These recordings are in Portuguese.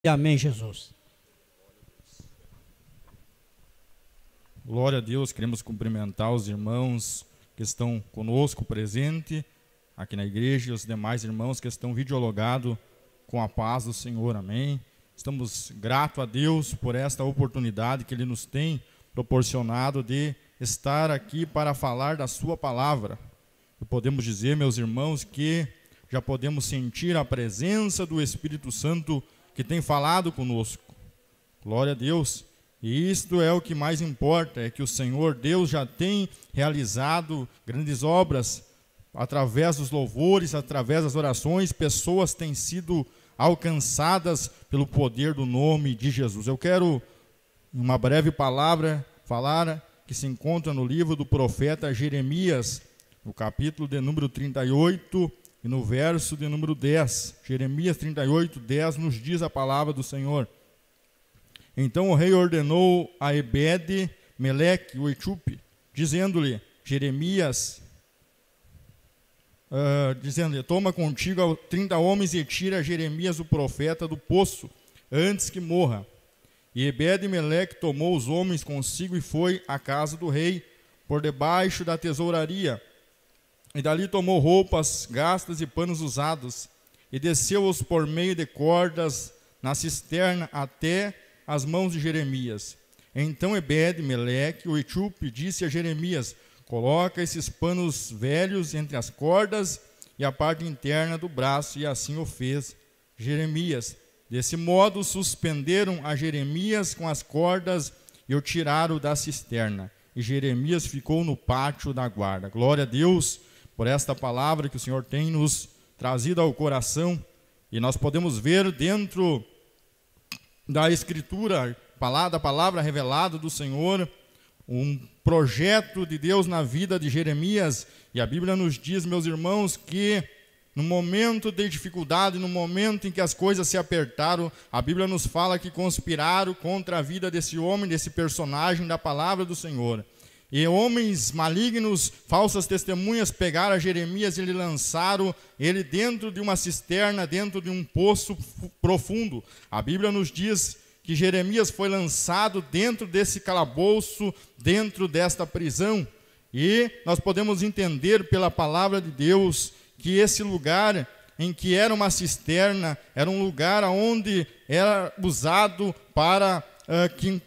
Amém, Jesus. Glória a Deus, queremos cumprimentar os irmãos que estão conosco presente aqui na igreja e os demais irmãos que estão videologados com a paz do Senhor, amém. Estamos gratos a Deus por esta oportunidade que Ele nos tem proporcionado de estar aqui para falar da sua palavra. E podemos dizer, meus irmãos, que já podemos sentir a presença do Espírito Santo que tem falado conosco. Glória a Deus. E isto é o que mais importa, é que o Senhor Deus já tem realizado grandes obras através dos louvores, através das orações, pessoas têm sido alcançadas pelo poder do nome de Jesus. Eu quero, em uma breve palavra, falar que se encontra no livro do profeta Jeremias, no capítulo de número 38 e no verso de número 10. Jeremias 38, 10 nos diz a palavra do Senhor. Então o rei ordenou a Ebed-Meleque, o etíope, dizendo-lhe, dizendo-lhe, toma contigo 30 homens e tira Jeremias o profeta do poço, antes que morra. E Ebed-Meleque tomou os homens consigo e foi à casa do rei, por debaixo da tesouraria. E dali tomou roupas gastas e panos usados, e desceu-os por meio de cordas na cisterna até as mãos de Jeremias. Então Ebed-Meleque, o etíope, disse a Jeremias, coloca esses panos velhos entre as cordas e a parte interna do braço, e assim o fez Jeremias. Desse modo suspenderam a Jeremias com as cordas e o tiraram da cisterna. E Jeremias ficou no pátio da guarda. Glória a Deus por esta palavra que o Senhor tem nos trazido ao coração. E nós podemos ver dentro da Escritura, da palavra revelada do Senhor, um projeto de Deus na vida de Jeremias. E a Bíblia nos diz, meus irmãos, que no momento de dificuldade, no momento em que as coisas se apertaram, a Bíblia nos fala que conspiraram contra a vida desse homem, desse personagem da palavra do Senhor. E homens malignos, falsas testemunhas, pegaram a Jeremias e lhe lançaram ele dentro de uma cisterna, dentro de um poço profundo. A Bíblia nos diz que Jeremias foi lançado dentro desse calabouço, dentro desta prisão. E nós podemos entender pela palavra de Deus que esse lugar em que era uma cisterna, era um lugar onde era usado para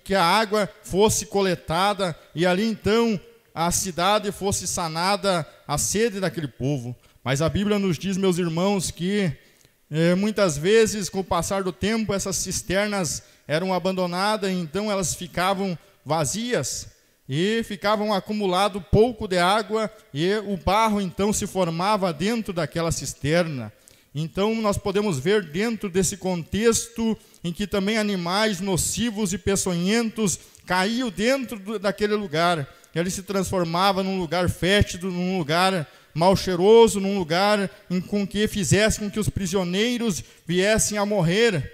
que a água fosse coletada e ali então a cidade fosse sanada, a sede daquele povo. Mas a Bíblia nos diz, meus irmãos, que muitas vezes com o passar do tempo essas cisternas eram abandonadas, então elas ficavam vazias e ficavam acumulado pouco de água e o barro então se formava dentro daquela cisterna. Então nós podemos ver dentro desse contexto em que também animais nocivos e peçonhentos caíam dentro daquele lugar. Ele se transformava num lugar fétido, num lugar mal cheiroso, num lugar com que fizesse com que os prisioneiros viessem a morrer,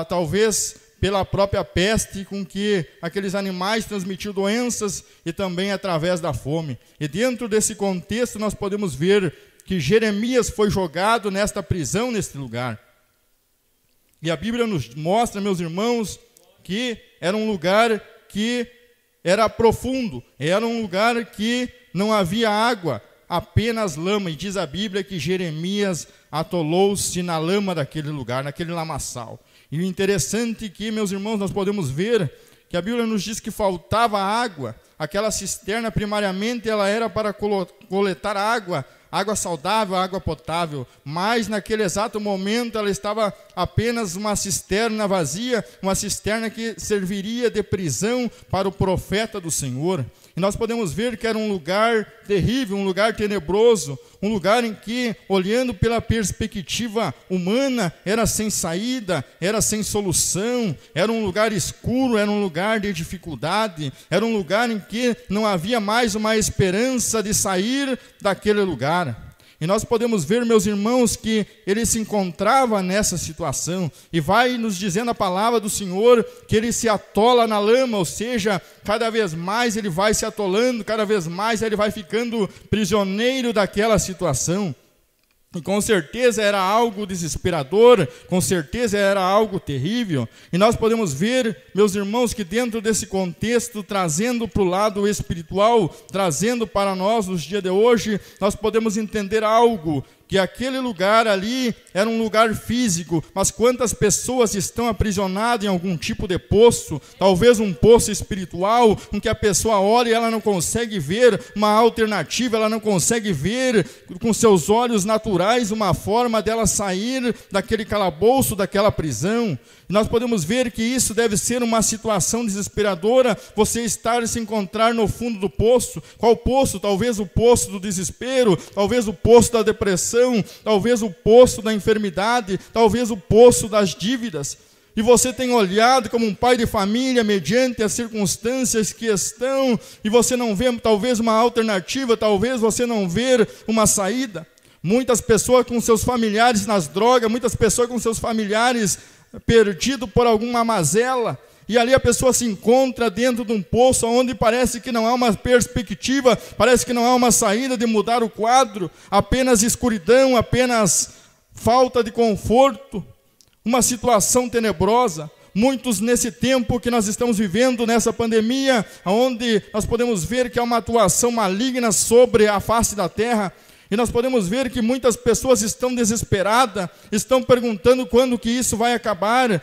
talvez pela própria peste, com que aqueles animais transmitiam doenças e também através da fome. E dentro desse contexto nós podemos ver que Jeremias foi jogado nesta prisão, neste lugar. E a Bíblia nos mostra, meus irmãos, que era um lugar que era profundo, era um lugar que não havia água, apenas lama. E diz a Bíblia que Jeremias atolou-se na lama daquele lugar, naquele lamaçal. E o interessante é que, meus irmãos, nós podemos ver que a Bíblia nos diz que faltava água. Aquela cisterna, primariamente, ela era para coletar água saudável, água potável, mas naquele exato momento ela estava apenas uma cisterna vazia, uma cisterna que serviria de prisão para o profeta do Senhor. E nós podemos ver que era um lugar terrível, um lugar tenebroso, um lugar em que, olhando pela perspectiva humana, era sem saída, era sem solução, era um lugar escuro, era um lugar de dificuldade, era um lugar em que não havia mais uma esperança de sair daquele lugar. E nós podemos ver, meus irmãos, que ele se encontrava nessa situação, e vai nos dizendo a palavra do Senhor que ele se atola na lama, ou seja, cada vez mais ele vai se atolando, cada vez mais ele vai ficando prisioneiro daquela situação. E com certeza era algo desesperador, com certeza era algo terrível. E nós podemos ver, meus irmãos, que dentro desse contexto, trazendo para o lado espiritual, trazendo para nós nos dias de hoje, nós podemos entender algo, que aquele lugar ali era um lugar físico, mas quantas pessoas estão aprisionadas em algum tipo de poço, talvez um poço espiritual, em que a pessoa olha e ela não consegue ver uma alternativa, ela não consegue ver com seus olhos naturais uma forma dela sair daquele calabouço, daquela prisão. E nós podemos ver que isso deve ser uma situação desesperadora, você estar e se encontrar no fundo do poço. Qual poço? Talvez o poço do desespero, talvez o poço da depressão, talvez o poço da enfermidade, talvez o poço das dívidas. E você tem olhado como um pai de família, mediante as circunstâncias que estão, e você não vê talvez uma alternativa, talvez você não vê uma saída. Muitas pessoas com seus familiares nas drogas, muitas pessoas com seus familiares perdidos por alguma mazela, e ali a pessoa se encontra dentro de um poço onde parece que não há uma perspectiva, parece que não há uma saída de mudar o quadro, apenas escuridão, apenas falta de conforto, uma situação tenebrosa. Muitos nesse tempo que nós estamos vivendo, nessa pandemia, onde nós podemos ver que há uma atuação maligna sobre a face da terra, e nós podemos ver que muitas pessoas estão desesperadas, estão perguntando quando que isso vai acabar,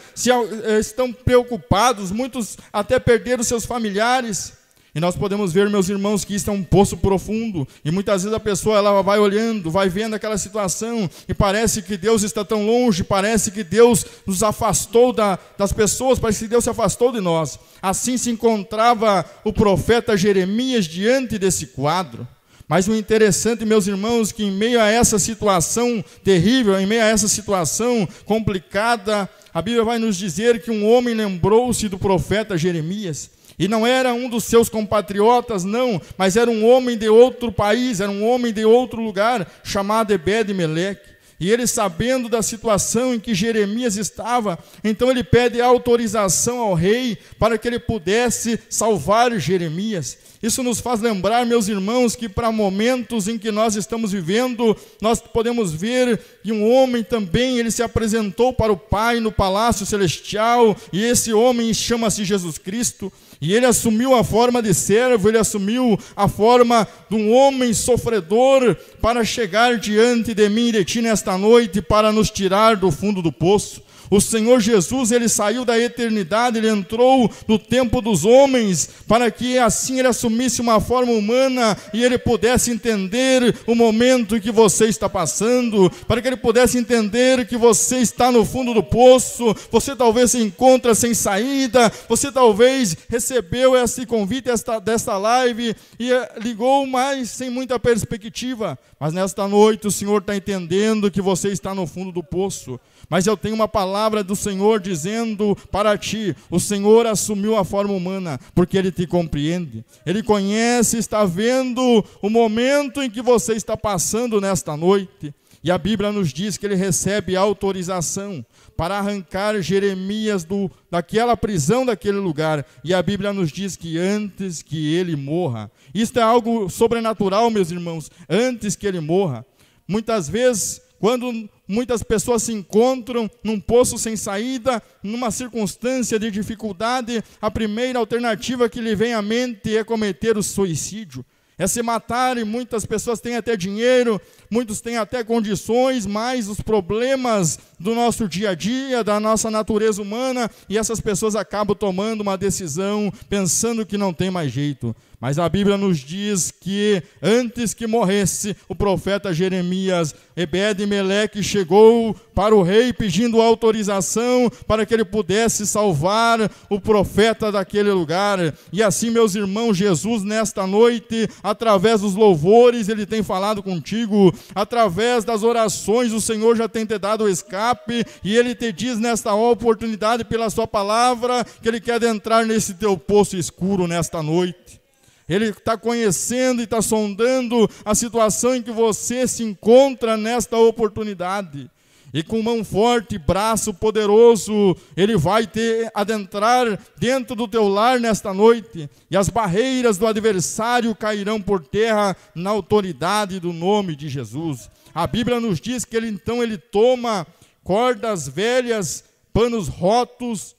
estão preocupados, muitos até perderam seus familiares. E nós podemos ver, meus irmãos, que isso é um poço profundo, e muitas vezes a pessoa ela vai olhando, vai vendo aquela situação, e parece que Deus está tão longe, parece que Deus nos afastou das pessoas, parece que Deus se afastou de nós. Assim se encontrava o profeta Jeremias diante desse quadro. Mas o interessante, meus irmãos, que em meio a essa situação terrível, em meio a essa situação complicada, a Bíblia vai nos dizer que um homem lembrou-se do profeta Jeremias. E não era um dos seus compatriotas, não, mas era um homem de outro país, era um homem de outro lugar, chamado Ebed-Meleque. E ele, sabendo da situação em que Jeremias estava, então ele pede autorização ao rei para que ele pudesse salvar Jeremias. Isso nos faz lembrar, meus irmãos, que para momentos em que nós estamos vivendo, nós podemos ver que um homem também, ele se apresentou para o Pai no palácio celestial, e esse homem chama-se Jesus Cristo. E ele assumiu a forma de servo, ele assumiu a forma de um homem sofredor para chegar diante de mim e de ti nesta noite, para nos tirar do fundo do poço. O Senhor Jesus, ele saiu da eternidade, ele entrou no tempo dos homens, para que assim ele assumisse uma forma humana e ele pudesse entender o momento em que você está passando, para que ele pudesse entender que você está no fundo do poço, você talvez se encontra sem saída, você talvez recebeu esse convite desta live e ligou, mas sem muita perspectiva. Mas nesta noite o Senhor está entendendo que você está no fundo do poço. Mas eu tenho uma palavra do Senhor dizendo para ti: o Senhor assumiu a forma humana, porque Ele te compreende. Ele conhece, está vendo o momento em que você está passando nesta noite. E a Bíblia nos diz que Ele recebe autorização para arrancar Jeremias daquela prisão, daquele lugar. E a Bíblia nos diz que antes que ele morra, isto é algo sobrenatural, meus irmãos, antes que ele morra. Muitas vezes, quando muitas pessoas se encontram num poço sem saída, numa circunstância de dificuldade, a primeira alternativa que lhe vem à mente é cometer o suicídio. É se matar, e muitas pessoas têm até dinheiro, muitos têm até condições, mas os problemas do nosso dia a dia, da nossa natureza humana, e essas pessoas acabam tomando uma decisão, pensando que não tem mais jeito. Mas a Bíblia nos diz que antes que morresse o profeta Jeremias, Ebed-Meleque chegou para o rei pedindo autorização para que ele pudesse salvar o profeta daquele lugar. E assim, meus irmãos, Jesus nesta noite, através dos louvores, Ele tem falado contigo, através das orações, o Senhor já tem te dado o escape, e Ele te diz nesta oportunidade, pela sua palavra, que Ele quer entrar nesse teu poço escuro nesta noite. Ele está conhecendo e está sondando a situação em que você se encontra nesta oportunidade. E com mão forte, braço poderoso, Ele vai adentrar dentro do teu lar nesta noite. E as barreiras do adversário cairão por terra na autoridade do nome de Jesus. A Bíblia nos diz que Ele toma cordas velhas, panos rotos,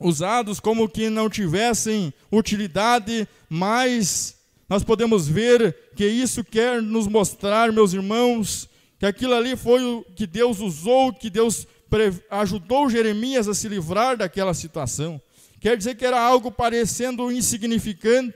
usados como que não tivessem utilidade, mas nós podemos ver que isso quer nos mostrar, meus irmãos, que aquilo ali foi o que Deus usou, que Deus ajudou Jeremias a se livrar daquela situação. Quer dizer que era algo parecendo insignificante,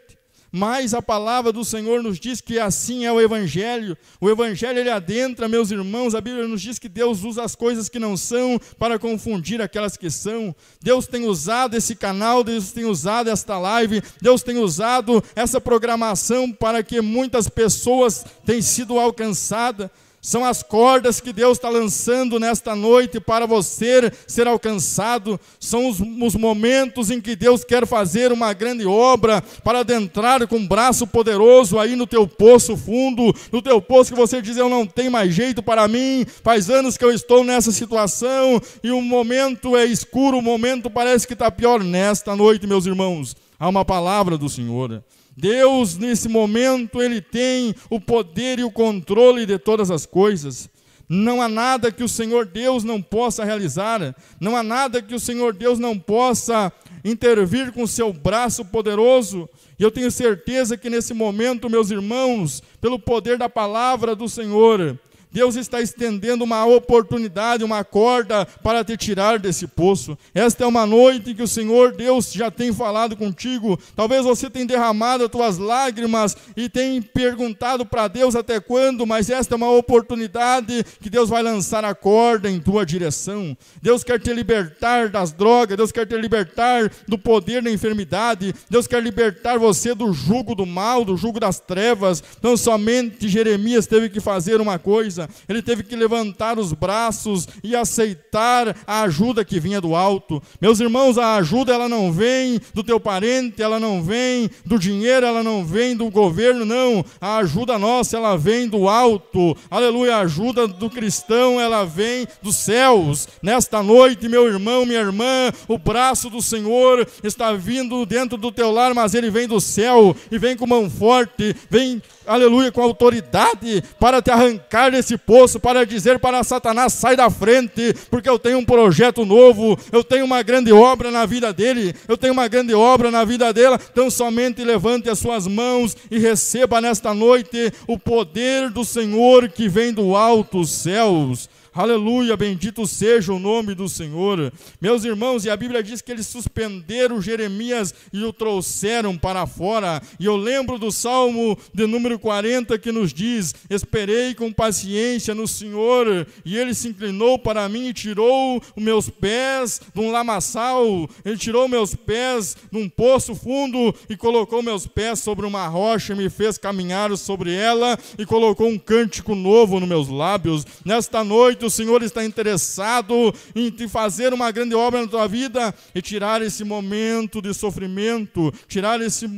mas a palavra do Senhor nos diz que assim é o Evangelho. O Evangelho, ele adentra, meus irmãos. A Bíblia nos diz que Deus usa as coisas que não são para confundir aquelas que são. Deus tem usado esse canal, Deus tem usado esta live, Deus tem usado essa programação para que muitas pessoas tenham sido alcançadas. São as cordas que Deus está lançando nesta noite para você ser alcançado. São os momentos em que Deus quer fazer uma grande obra para adentrar com um braço poderoso aí no teu poço fundo, no teu poço que você diz, eu não tenho mais jeito para mim, faz anos que eu estou nessa situação e o momento é escuro, o momento parece que está pior. Nesta noite, meus irmãos, há uma palavra do Senhor. Deus, nesse momento, Ele tem o poder e o controle de todas as coisas. Não há nada que o Senhor Deus não possa realizar. Não há nada que o Senhor Deus não possa intervir com o seu braço poderoso. E eu tenho certeza que nesse momento, meus irmãos, pelo poder da palavra do Senhor, Deus está estendendo uma oportunidade, uma corda para te tirar desse poço. Esta é uma noite que o Senhor Deus já tem falado contigo. Talvez você tenha derramado as tuas lágrimas e tenha perguntado para Deus até quando, mas esta é uma oportunidade que Deus vai lançar a corda em tua direção. Deus quer te libertar das drogas, Deus quer te libertar do poder da enfermidade, Deus quer libertar você do jugo do mal, do jugo das trevas. Então somente Jeremias teve que fazer uma coisa. Ele teve que levantar os braços e aceitar a ajuda que vinha do alto. Meus irmãos, a ajuda ela não vem do teu parente, ela não vem do dinheiro, ela não vem do governo, não. A ajuda nossa, ela vem do alto. Aleluia, a ajuda do cristão, ela vem dos céus. Nesta noite, meu irmão, minha irmã, o braço do Senhor está vindo dentro do teu lar, mas ele vem do céu e vem com mão forte, vem, aleluia, com autoridade para te arrancar desse poço, para dizer para Satanás, sai da frente, porque eu tenho um projeto novo, eu tenho uma grande obra na vida dele, eu tenho uma grande obra na vida dela. Então somente levante as suas mãos e receba nesta noite o poder do Senhor que vem do alto os céus. Aleluia, bendito seja o nome do Senhor. Meus irmãos, e a Bíblia diz que eles suspenderam Jeremias e o trouxeram para fora. E eu lembro do Salmo de número 40 que nos diz, esperei com paciência no Senhor, e Ele se inclinou para mim e tirou os meus pés de um lamaçal. Ele tirou meus pés de um poço fundo e colocou meus pés sobre uma rocha, me fez caminhar sobre ela e colocou um cântico novo nos meus lábios. Nesta noite, o Senhor está interessado em te fazer uma grande obra na tua vida e tirar esse momento de sofrimento, tirar esse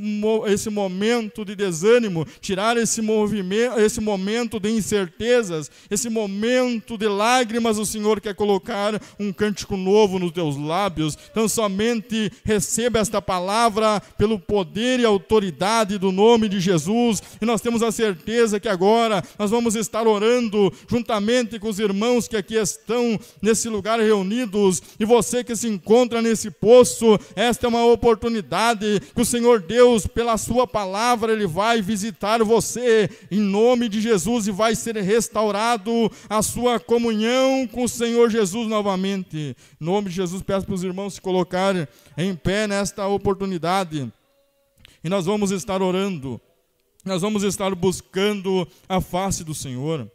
momento de desânimo, tirar esse momento de incertezas, esse momento de lágrimas. O Senhor quer colocar um cântico novo nos teus lábios. Então somente receba esta palavra pelo poder e autoridade do nome de Jesus, e nós temos a certeza que agora nós vamos estar orando juntamente com os irmãos que aqui estão nesse lugar reunidos, e você que se encontra nesse poço, esta é uma oportunidade que o Senhor Deus, pela sua palavra, Ele vai visitar você em nome de Jesus, e vai ser restaurado a sua comunhão com o Senhor Jesus novamente. Em nome de Jesus, peço para os irmãos se colocarem em pé nesta oportunidade, e nós vamos estar orando, nós vamos estar buscando a face do Senhor.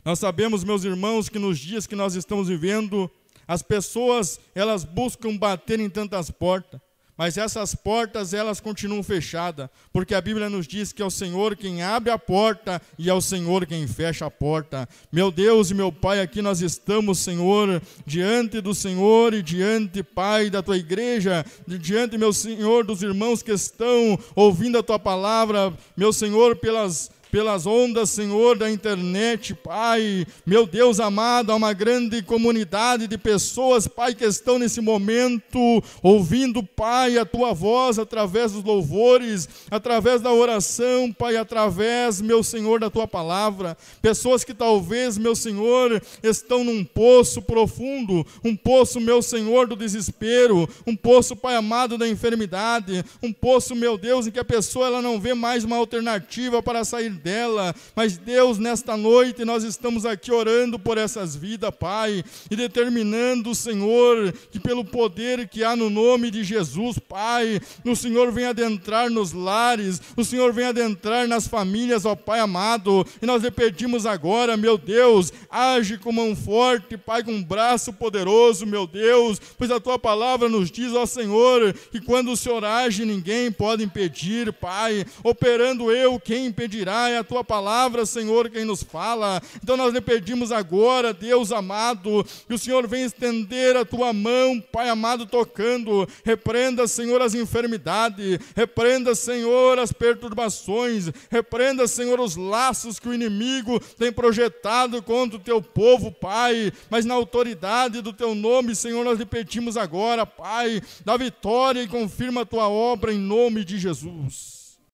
Nós sabemos, meus irmãos, que nos dias que nós estamos vivendo, as pessoas, elas buscam bater em tantas portas, mas essas portas, elas continuam fechadas, porque a Bíblia nos diz que é o Senhor quem abre a porta e é o Senhor quem fecha a porta. Meu Deus e meu Pai, aqui nós estamos, Senhor, diante do Senhor e diante, Pai, da Tua igreja, diante, meu Senhor, dos irmãos que estão ouvindo a Tua palavra, meu Senhor, pelas pelas ondas, Senhor, da internet, Pai. Meu Deus amado, há uma grande comunidade de pessoas, Pai, que estão nesse momento ouvindo, Pai, a Tua voz através dos louvores, através da oração, Pai, através, meu Senhor, da Tua palavra. Pessoas que talvez, meu Senhor, estão num poço profundo, um poço, meu Senhor, do desespero, um poço, Pai amado, da enfermidade, um poço, meu Deus, em que a pessoa ela não vê mais uma alternativa para sair dela. Mas Deus, nesta noite nós estamos aqui orando por essas vidas, Pai, e determinando, Senhor, que pelo poder que há no nome de Jesus, Pai, o Senhor venha adentrar nos lares, o Senhor venha adentrar nas famílias, ó Pai amado, e nós lhe pedimos agora, meu Deus, age com mão forte, Pai, com um braço poderoso, meu Deus, pois a Tua palavra nos diz, ó Senhor, que quando o Senhor age, ninguém pode impedir, Pai. Operando eu, quem impedirá? É a Tua palavra, Senhor, quem nos fala. Então nós lhe pedimos agora, Deus amado, que o Senhor venha estender a Tua mão, Pai amado, tocando. Repreenda, Senhor, as enfermidades. Repreenda, Senhor, as perturbações. Repreenda, Senhor, os laços que o inimigo tem projetado contra o Teu povo, Pai. Mas na autoridade do Teu nome, Senhor, nós lhe pedimos agora, Pai, dá vitória e confirma a Tua obra em nome de Jesus.